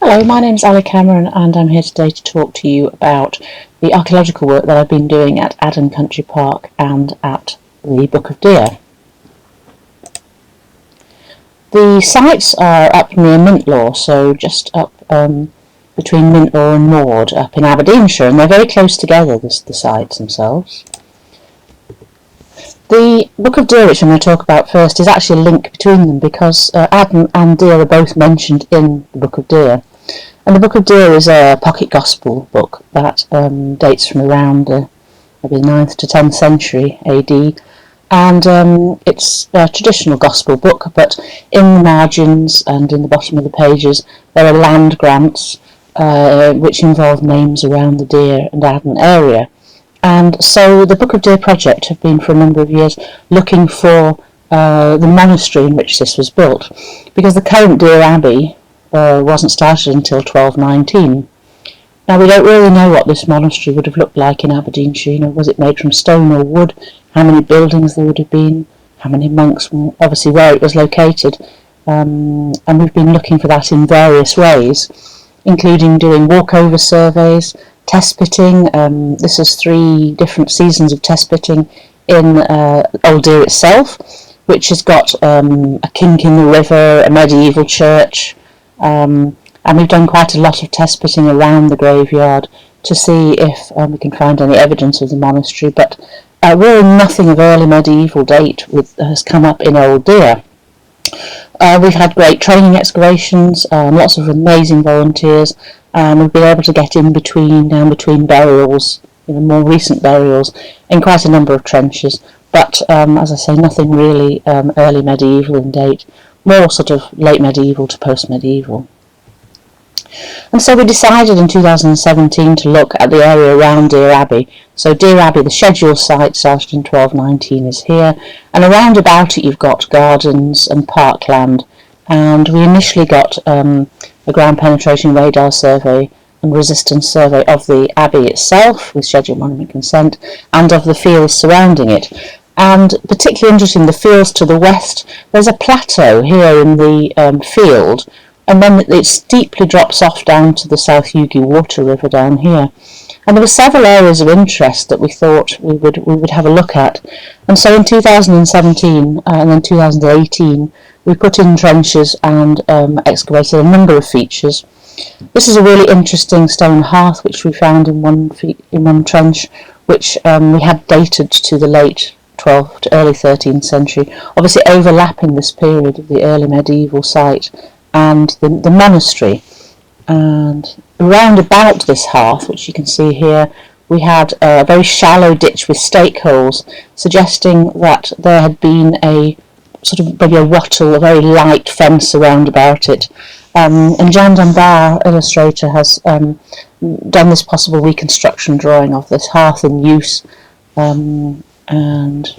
Hello, my name's Ali Cameron and I'm here today to talk to you about the archaeological work that I've been doing at Aden Country Park and at the Book of Deer. The sites are up near Mintlaw, so just up between Mintlaw and Maud, up in Aberdeenshire, and they're very close together, the sites themselves. The Book of Deer, which I'm going to talk about first, is actually a link between them because Aden and Deer are both mentioned in the Book of Deer. And the Book of Deer is a pocket gospel book that dates from around maybe 9th to 10th century AD. And it's a traditional gospel book, but in the margins and in the bottom of the pages there are land grants which involve names around the Deer and Aden area. And so the Book of Deer project have been for a number of years looking for the monastery in which this was built, because the current Deer Abbey wasn't started until 1219. Now we don't really know what this monastery would have looked like in Aberdeenshire. You know, was it made from stone or wood? How many buildings there would have been? How many monks? Obviously where it was located. And we've been looking for that in various ways, including doing walkover surveys, test pitting. This is 3 different seasons of test pitting in Old Deer itself, which has got a kink in the river, a medieval church, and we've done quite a lot of test pitting around the graveyard to see if we can find any evidence of the monastery, but really nothing of early medieval date has come up in Old Deer. We've had great training excavations, lots of amazing volunteers, and we've been able to get down between burials, more recent burials, in quite a number of trenches, but as I say, nothing really early medieval in date, more sort of late medieval to post-medieval. And so we decided in 2017 to look at the area around Deer Abbey. So Deer Abbey, the scheduled site started in 1219, is here, and around about it you've got gardens and parkland, and we initially got a ground penetration radar survey and resistance survey of the abbey itself with scheduled monument consent and of the fields surrounding it. And particularly interesting, the fields to the west, there's a plateau here in the field, and then it steeply drops off down to the South Ugi Water River down here. And there were several areas of interest that we thought we would have a look at. And so in 2017 and then 2018 we put in trenches and excavated a number of features. This is a really interesting stone hearth which we found in one trench, which we had dated to the late 12th to early 13th century, obviously overlapping this period of the early medieval site and the monastery. And round about this hearth, which you can see here, we had a very shallow ditch with stake holes, suggesting that there had been a sort of maybe a wattle, a very light fence around about it. And Jan Dunbar, illustrator, has done this possible reconstruction drawing of this hearth in use. And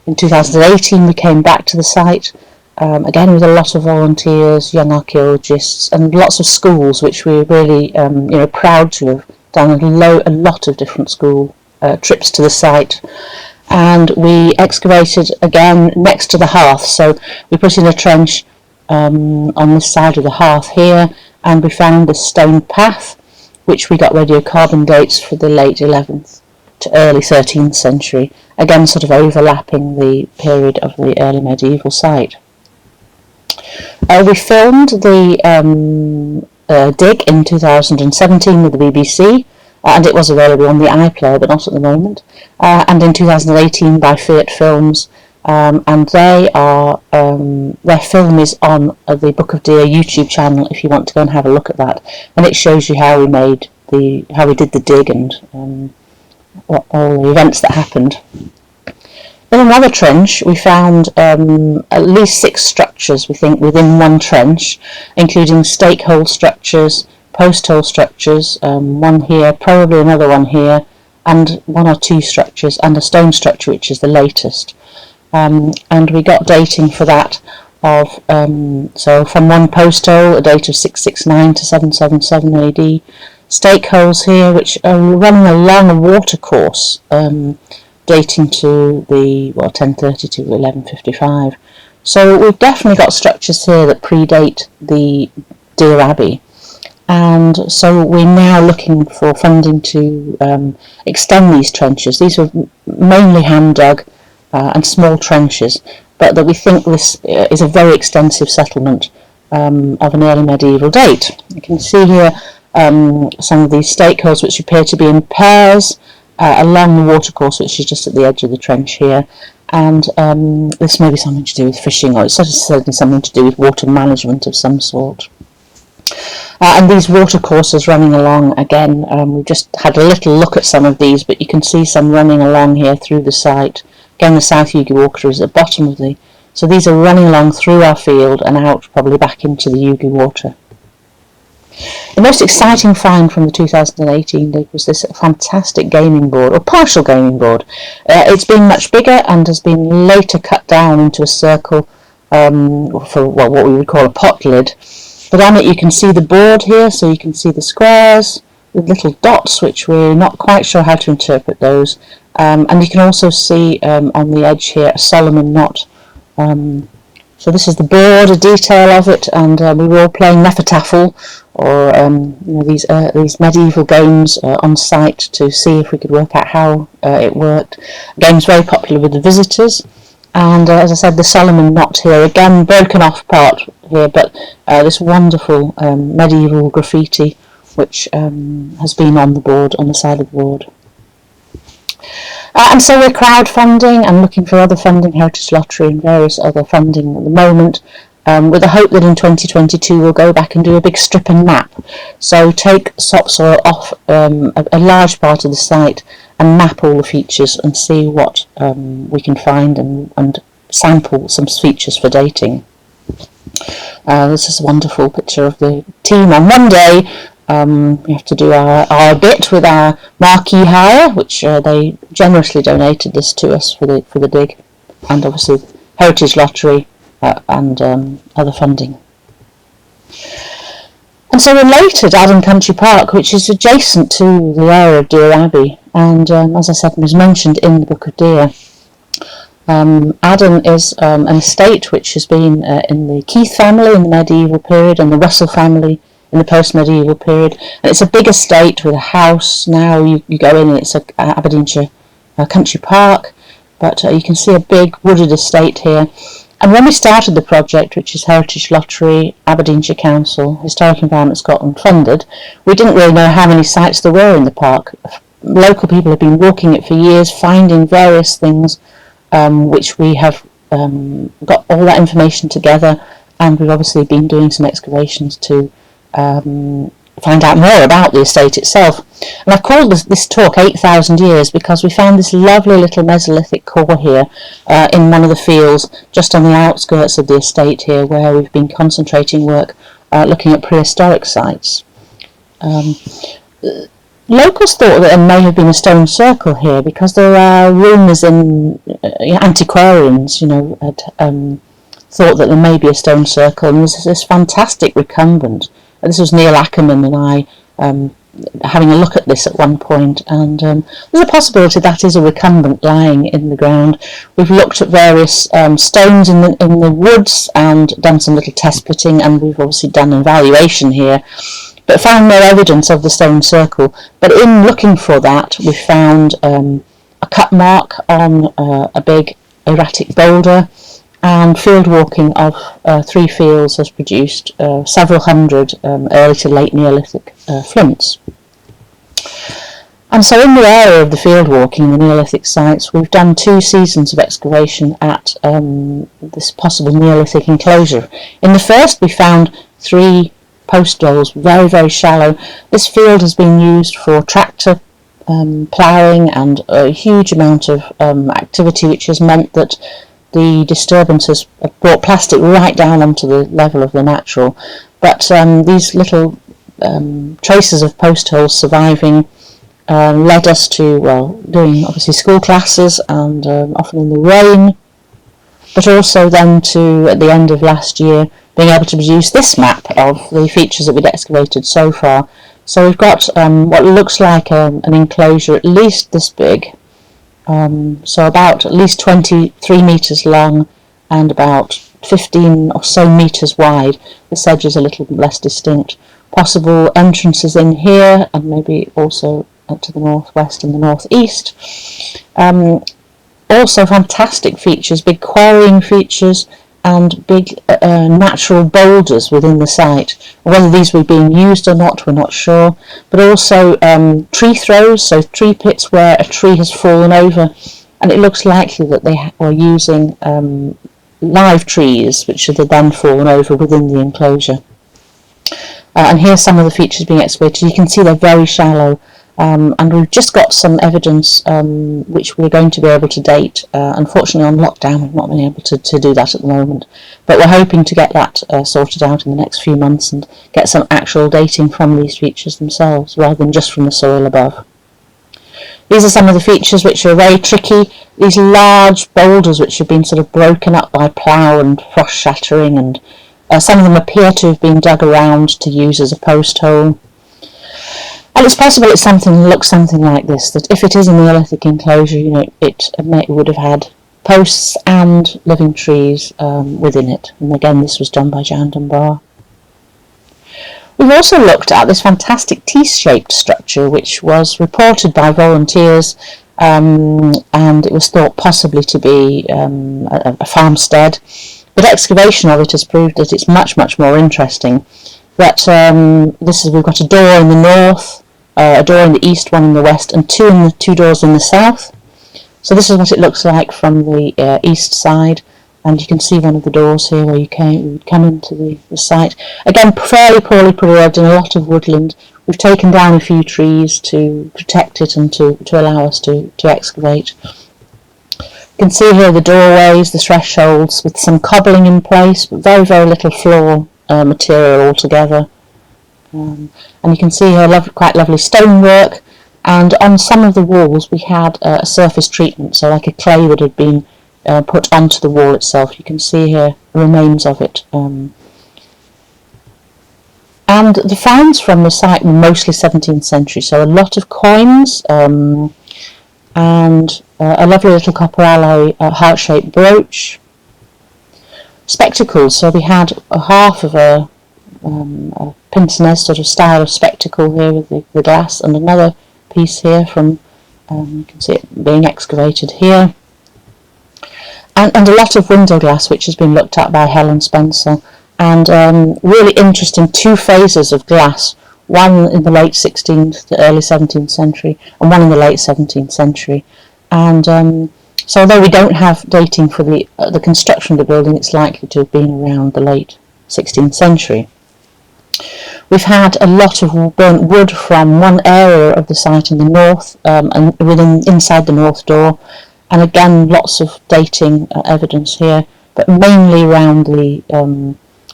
in 2018 we came back to the site, again with a lot of volunteers, young archaeologists, and lots of schools, which we're really proud to have done a lot of different school trips to the site. And we excavated again next to the hearth, so we put in a trench on this side of the hearth here, and we found this stone path, which we got radiocarbon dates for the late 11th to early 13th century, again sort of overlapping the period of the early medieval site. We filmed the dig in 2017 with the BBC, and it was available on the iPlayer, but not at the moment, and in 2018 by Fiat Films, and their film is on the Book of Deer YouTube channel if you want to go and have a look at that, and it shows you how we did the dig and all the events that happened. In another trench we found at least 6 structures, we think, within one trench, including stake hole structures, post hole structures, one here, probably another one here, and 1 or 2 structures, and a stone structure which is the latest. And we got dating for that of, so from one post hole, a date of 669 to 777 AD, stake holes here which are running along a water course, dating to the 1030 to 1155. So we've definitely got structures here that predate the Deer Abbey. and so we're now looking for funding to extend these trenches. These were mainly hand dug and small trenches, but that we think this is a very extensive settlement of an early medieval date. You can see here some of these stakeholders which appear to be in pairs along the watercourse, which is just at the edge of the trench here, and this may be something to do with fishing, or it's certainly something to do with water management of some sort. And these watercourses running along, again, we've just had a little look at some of these, but you can see some running along here through the site. Again, the South Ugi Water is at the bottom of the... So these are running along through our field and out probably back into the Ugi Water. The most exciting find from the 2018 dig was this fantastic gaming board, or partial gaming board. It's been much bigger and has been later cut down into a circle for what we would call a pot lid. But on it you can see the board here, so you can see the squares with little dots, which we're not quite sure how to interpret those. And you can also see on the edge here a Solomon knot. So this is the board, a detail of it, and we were all playing Nefertafel, or these medieval games on site to see if we could work out how it worked. The game's very popular with the visitors, and as I said, the Solomon knot here, again broken off part here, but this wonderful medieval graffiti which has been on the board, on the side of the board. And so we're crowdfunding and looking for other funding, Heritage Lottery and various other funding at the moment, with the hope that in 2022 we'll go back and do a big strip and map. So take topsoil off a large part of the site and map all the features and see what we can find and sample some features for dating. This is a wonderful picture of the team on one day. We have to do our bit with our marquee hire, which they generously donated this to us for the dig, and obviously Heritage Lottery and other funding. And so we're late at Aden Country Park, which is adjacent to the area of Deer Abbey, and as I said, was mentioned in the Book of Deer. Aden is an estate which has been in the Keith family in the medieval period and the Russell family in the post-medieval period, and it's a big estate with a house. Now you go in and it's a Aberdeenshire country park, but you can see a big wooded estate here. And when we started the project, which is Heritage Lottery, Aberdeenshire Council, Historic Environment Scotland funded, we didn't really know how many sites there were in the park. Local people have been walking it for years, finding various things, which we have got all that information together, and we've obviously been doing some excavations to find out more about the estate itself. And I've called this talk 8,000 Years because we found this lovely little Mesolithic core here in one of the fields just on the outskirts of the estate here, where we've been concentrating work looking at prehistoric sites. Locals thought that there may have been a stone circle here because there are rumours in antiquarians, had thought that there may be a stone circle, and there's this fantastic recumbent. This was Neil Ackerman and I having a look at this at one point, and there's a possibility that is a recumbent lying in the ground. We've looked at various stones in the woods and done some little test pitting, and we've obviously done an evaluation here, but found no evidence of the stone circle. But in looking for that, we found a cut mark on a big erratic boulder, and field walking of 3 fields has produced several hundred early to late Neolithic flints. And so in the area of the field walking, the Neolithic sites, we've done 2 seasons of excavation at this possible Neolithic enclosure. In the first we found 3 post holes, very, very shallow. This field has been used for tractor ploughing and a huge amount of activity, which has meant that the disturbance has brought plastic right down onto the level of the natural. But these little traces of post holes surviving led us to, doing obviously school classes and often in the rain, but also then to, at the end of last year, being able to produce this map of the features that we'd excavated so far. So we've got what looks like an enclosure at least this big, so about at least 23 metres long and about 15 or so metres wide. This edge is a little less distinct, possible entrances in here, and maybe also to the northwest and the northeast. Also fantastic features, big quarrying features and big natural boulders within the site. Whether these were being used or not, we're not sure. But also tree throws, so tree pits where a tree has fallen over, and it looks likely that they were using live trees which had then fallen over within the enclosure. And here's some of the features being excavated. You can see they're very shallow. And we've just got some evidence which we're going to be able to date. Unfortunately, on lockdown, we've not been able to do that at the moment. But we're hoping to get that sorted out in the next few months and get some actual dating from these features themselves, rather than just from the soil above. These are some of the features which are very tricky. These large boulders which have been sort of broken up by plough and frost shattering, and some of them appear to have been dug around to use as a post hole. And it's possible it's looks something like this, that if it is a Neolithic enclosure, it would have had posts and living trees within it. And again, this was done by Jan Dunbar. We've also looked at this fantastic T-shaped structure, which was reported by volunteers, and it was thought possibly to be a farmstead. But excavation of it has proved that it's much, much more interesting. That we've got a door in the north, a door in the east, one in the west, and two doors in the south. So this is what it looks like from the east side, and you can see one of the doors here where you would come into the site. Again, fairly poorly preserved in a lot of woodland. We've taken down a few trees to protect it and to allow us to excavate. You can see here the doorways, the thresholds, with some cobbling in place, but very, very little floor material altogether. And you can see here quite lovely stonework, and on some of the walls we had a surface treatment, so like a clay that had been put onto the wall itself. You can see here the remains of it. And the finds from the site were mostly 17th century, so a lot of coins and a lovely little copper alloy heart-shaped brooch. Spectacles, so we had a half of a pince-nez sort of style of spectacle here with the glass, and another piece here from, you can see it being excavated here. And a lot of window glass which has been looked at by Helen Spencer, and really interesting two phases of glass, one in the late 16th to early 17th century and one in the late 17th century. And so although we don't have dating for the construction of the building, it's likely to have been around the late 16th century. We've had a lot of burnt wood from one area of the site in the north, and inside the north door, and again lots of dating evidence here, but mainly around the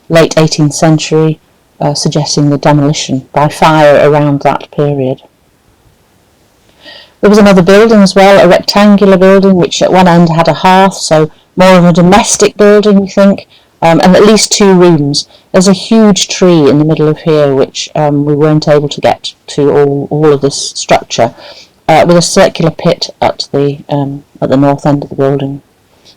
late 18th century, suggesting the demolition by fire around that period. There was another building as well, a rectangular building which at one end had a hearth, so more of a domestic building, we think, and at least two rooms. There's a huge tree in the middle of here which we weren't able to get to all of this structure, with a circular pit at the north end of the building.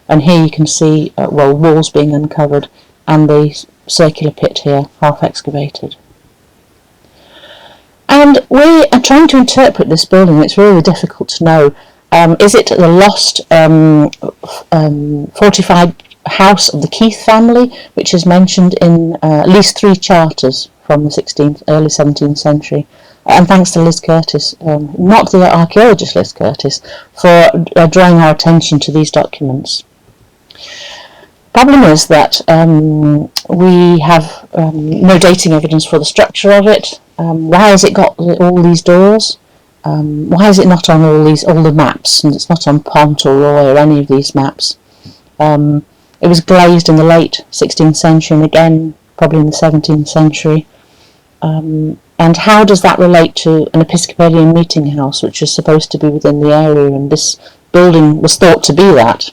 And here you can see walls being uncovered and the circular pit here half excavated. And we are trying to interpret this building. It's really difficult to know. Is it the lost fortified house of the Keith family, which is mentioned in at least 3 charters from the early 17th century? And thanks to Liz Curtis, not the archaeologist Liz Curtis, for drawing our attention to these documents. Problem is that we have no dating evidence for the structure of it. Why has it got all these doors? Why is it not on all the maps? And it's not on Pont or Roy or any of these maps. It was glazed in the late 16th century and again probably in the 17th century. And how does that relate to an Episcopalian meeting house, which is supposed to be within the area, and this building was thought to be that?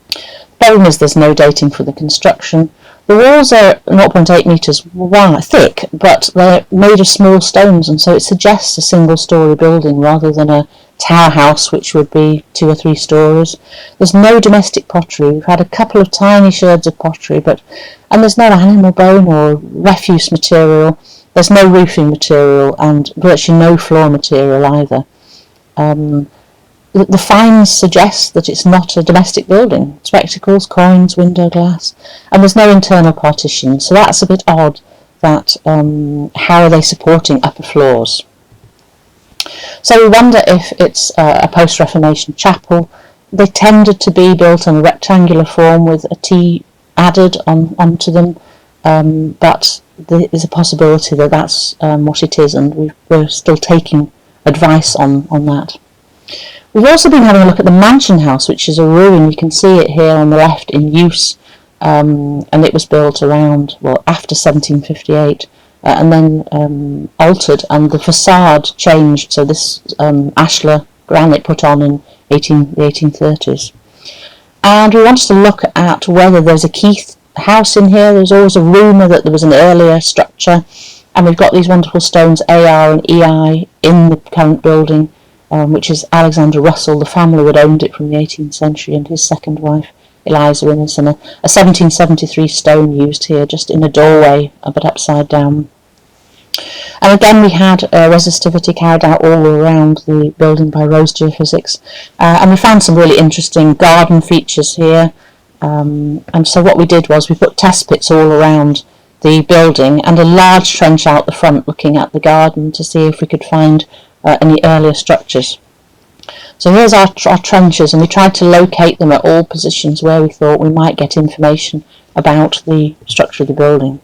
The problem is there's no dating for the construction. The walls are 0.8 metres thick, but they're made of small stones, and so it suggests a single-storey building rather than a tower house, which would be 2 or 3 stories. There's no domestic pottery. We've had a couple of tiny sherds of pottery, and there's no animal bone or refuse material. There's no roofing material and virtually no floor material either. The finds suggest that it's not a domestic building. Spectacles, coins, window glass, and there's no internal partition, so that's a bit odd. That how are they supporting upper floors? So we wonder if it's a post-Reformation chapel. They tended to be built in a rectangular form with a T added onto them, but there's a possibility that that's what it is, and we're still taking advice on that. We've also been having a look at the mansion house, which is a ruin. You can see it here on the left in use, and it was built around, after 1758, and then altered, and the facade changed. So this ashlar granite put on in the 1830s. And we wanted to look at whether there's a Keith house in here. There's always a rumour that there was an earlier structure, and we've got these wonderful stones AR and EI in the current building, which is Alexander Russell. The family had owned it from the 18th century, and his second wife Eliza Innes, and a 1773 stone used here just in a doorway but upside down. And again we had resistivity carried out all around the building by Rose Geophysics, and we found some really interesting garden features here, and so what we did was we put test pits all around the building and a large trench out the front looking at the garden to see if we could find any earlier structures. So here's our trenches, and we tried to locate them at all positions where we thought we might get information about the structure of the building.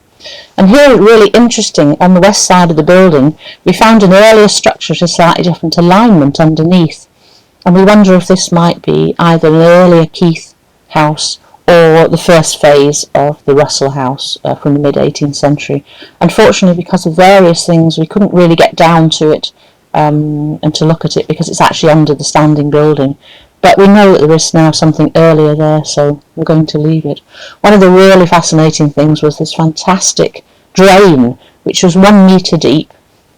And here, really interesting, on the west side of the building, we found an earlier structure at a slightly different alignment underneath. And we wonder if this might be either an earlier Keith house or the first phase of the Russell house from the mid-18th century. Unfortunately, because of various things, we couldn't really get down to it and to look at it, because it's actually under the standing building. But we know that there is now something earlier there, so we're going to leave it. One of the really fascinating things was this fantastic drain, which was 1 metre deep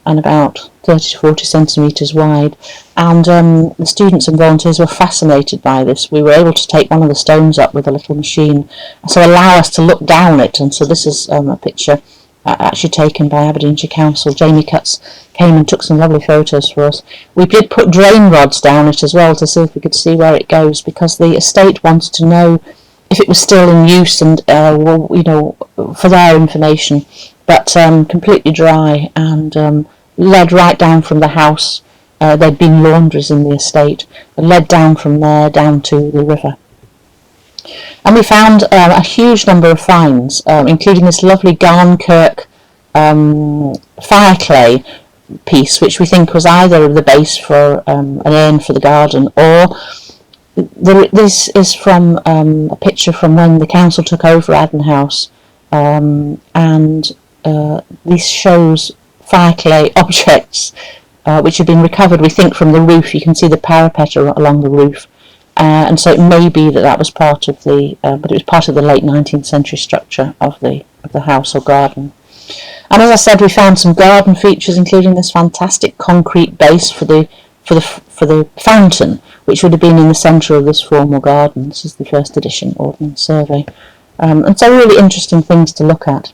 and about 30 to 40 centimetres wide. And the students and volunteers were fascinated by this. We were able to take one of the stones up with a little machine, so allow us to look down it. And so this is a picture actually taken by Aberdeenshire Council. Jamie Cutts came and took some lovely photos for us. We did put drain rods down it as well to see if we could see where it goes, because the estate wanted to know if it was still in use and for their information. But completely dry and led right down from the house. There'd been laundries in the estate, and led down from there down to the river. And we found a huge number of finds, including this lovely Garnkirk fire clay piece, which we think was either the base for an urn for the garden, or this is from a picture from when the council took over Aden House, and this shows fire clay objects which have been recovered, we think, from the roof. You can see the parapet along the roof. And so it may be that was part of the, but it was part of the late 19th century structure of the house or garden. And as I said, we found some garden features, including this fantastic concrete base for the fountain, which would have been in the centre of this formal garden. This is the first edition Ordnance Survey, and so really interesting things to look at.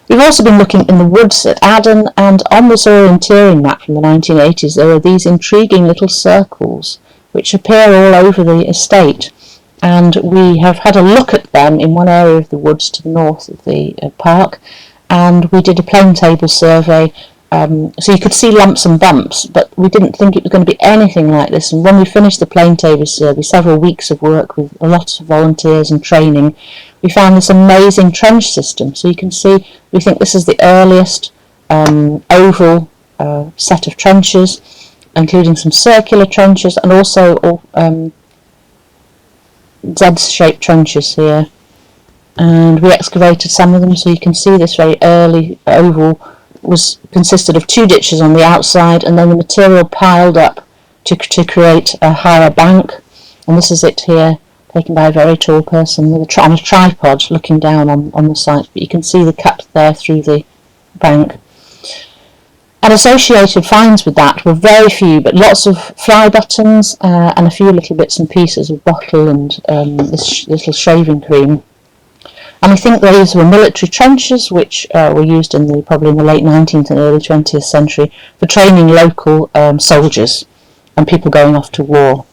We've also been looking in the woods at Aden, and on this orienteering map from the 1980s, there are these intriguing little circles which appear all over the estate, and we have had a look at them in one area of the woods to the north of the park, and we did a plane table survey, so you could see lumps and bumps, but we didn't think it was going to be anything like this. And when we finished the plane table survey, several weeks of work with a lot of volunteers and training, we found this amazing trench system. So you can see, we think this is the earliest oval set of trenches, including some circular trenches and also Z-shaped trenches here. And we excavated some of them, so you can see this very early oval consisted of 2 ditches on the outside, and then the material piled up to create a higher bank. And this is it here, taken by a very tall person on a tripod looking down on the site. But you can see the cut there through the bank. And associated finds with that were very few, but lots of fly buttons and a few little bits and pieces of bottle and this little shaving cream. And I think those were military trenches, which were used probably in the late 19th and early 20th century for training local soldiers and people going off to war.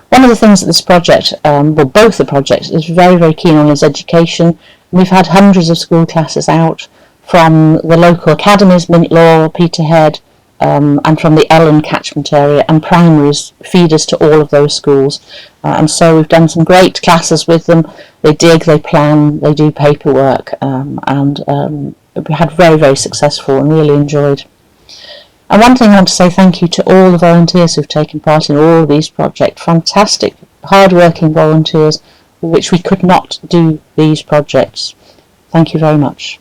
One of the things that this project, both the projects, is very, very keen on is education. We've had hundreds of school classes out from the local academies, Mintlaw, Peterhead, and from the Ellen catchment area, and primaries feed us to all of those schools. And so we've done some great classes with them. They dig, they plan, they do paperwork, and we had very, very successful and really enjoyed. And one thing I want to say thank you to all the volunteers who've taken part in all of these projects. Fantastic, hard-working volunteers, for which we could not do these projects. Thank you very much.